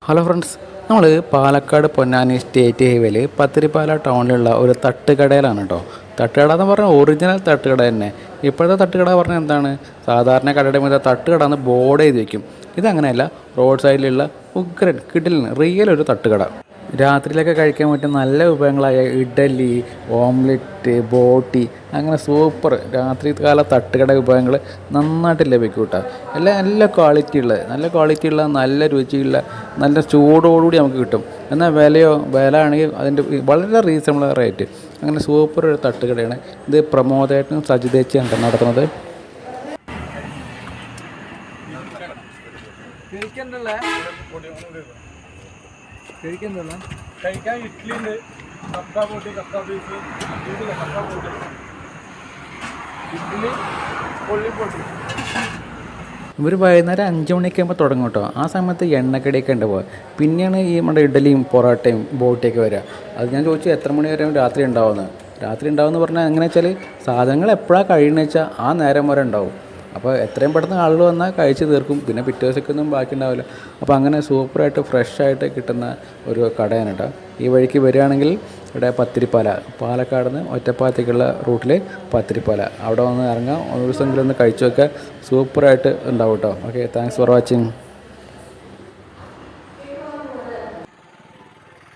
Hello friends, നമ്മൾ Palakkad Ponnani state ഹൈവേയിൽ പത്തിരിപ്പാല ടൗണിലുള്ള ഒരു തട്ടുകടയിലാണ് കേട്ടോ. തട്ടുകട എന്ന് പറഞ്ഞാൽ ഒറിജിനൽ തട്ടുകട തന്നെ. ഇപ്പോഴത്തെ തട്ടുകട പറഞ്ഞാൽ എന്താണ്, സാധാരണ കടയുടെ మీద തട്ടുകട എന്ന് ബോർഡ് ചെയ്ത് വയ്ക്കും. ഇതങ്ങനെയല്ല, റോഡ് സൈഡിലുള്ള ഉഗ്രൻ കിടിലൻ റിയൽ ഒരു തട്ടുകട. രാത്രിയിലൊക്കെ കഴിക്കാൻ പറ്റിയ നല്ല വിഭവങ്ങളായ ഇഡലി, ഓംലെറ്റ്, ബോട്ടി, അങ്ങനെ സൂപ്പർ രാത്രി കാല തട്ടുകട വിഭവങ്ങൾ നന്നായിട്ട് ലഭിക്കും കേട്ടോ. എല്ലാം നല്ല ക്വാളിറ്റിയുള്ള നല്ല രുചിയുള്ള നല്ല ചൂടോടുകൂടി നമുക്ക് കിട്ടും. എന്നാൽ വില ആണെങ്കിൽ അതിൻ്റെ വളരെ റീസണബിൾ റേറ്റ്. അങ്ങനെ സൂപ്പർ ഒരു തട്ടുകടയാണ് ഇത്. പ്രമോദേട്ടനും സജിതേച്ചിയാണ് നടത്തുന്നത്. കഴിക്കാൻ ഇഡ്ഡലി ഉണ്ട്, കപ്പ ബോട്ടി, കപ്പ ബീഫ്, കപ്പ ബോട്ടി, ഇഡ്ഡലി, പൊള്ളിപ്പൊട്ടി. ഇവർ വൈകുന്നേരം 5 മണിയൊക്കെ ആകുമ്പോൾ തുടങ്ങും കേട്ടോ. ആ സമയത്ത് എണ്ണക്കടിയൊക്കെ ഉണ്ട് പോവുക. പിന്നെയാണ് ഈ നമ്മുടെ ഇഡലിയും പൊറോട്ടയും ബോട്ടിയൊക്കെ വരിക. അത് ഞാൻ ചോദിച്ചു എത്ര മണി വരെ രാത്രി ഉണ്ടാവുമെന്ന്. രാത്രി ഉണ്ടാവുമെന്ന് പറഞ്ഞാൽ എങ്ങനെ വെച്ചാൽ സാധനങ്ങൾ എപ്പോഴാണ് കഴിയുന്നത് വെച്ചാൽ ആ നേരം വരെ ഉണ്ടാവും. അപ്പോൾ എത്രയും പെട്ടെന്ന് ആളുകൾ വന്നാൽ കഴിച്ച് തീർക്കും. പിന്നെ പിറ്റേ ദിവസത്തേക്കൊന്നും ബാക്കി ഉണ്ടാവില്ല. അപ്പോൾ അങ്ങനെ സൂപ്പറായിട്ട് ഫ്രഷായിട്ട് കിട്ടുന്ന ഒരു കടയാണ് കേട്ടോ. ഈ വഴിക്ക് വരികയാണെങ്കിൽ ഇവിടെ പത്തിരിപ്പാല, പാലക്കാട് നിന്ന് ഒറ്റപ്പാലത്തേക്കുള്ള റൂട്ടിൽ പത്തിരിപ്പാല, അവിടെ വന്ന് ഇറങ്ങാം. ഒരു ദിവസമെങ്കിലും ഒന്ന് കഴിച്ചു വെക്കുക. സൂപ്പറായിട്ട് ഉണ്ടാവും കേട്ടോ. Okay, thanks for watching.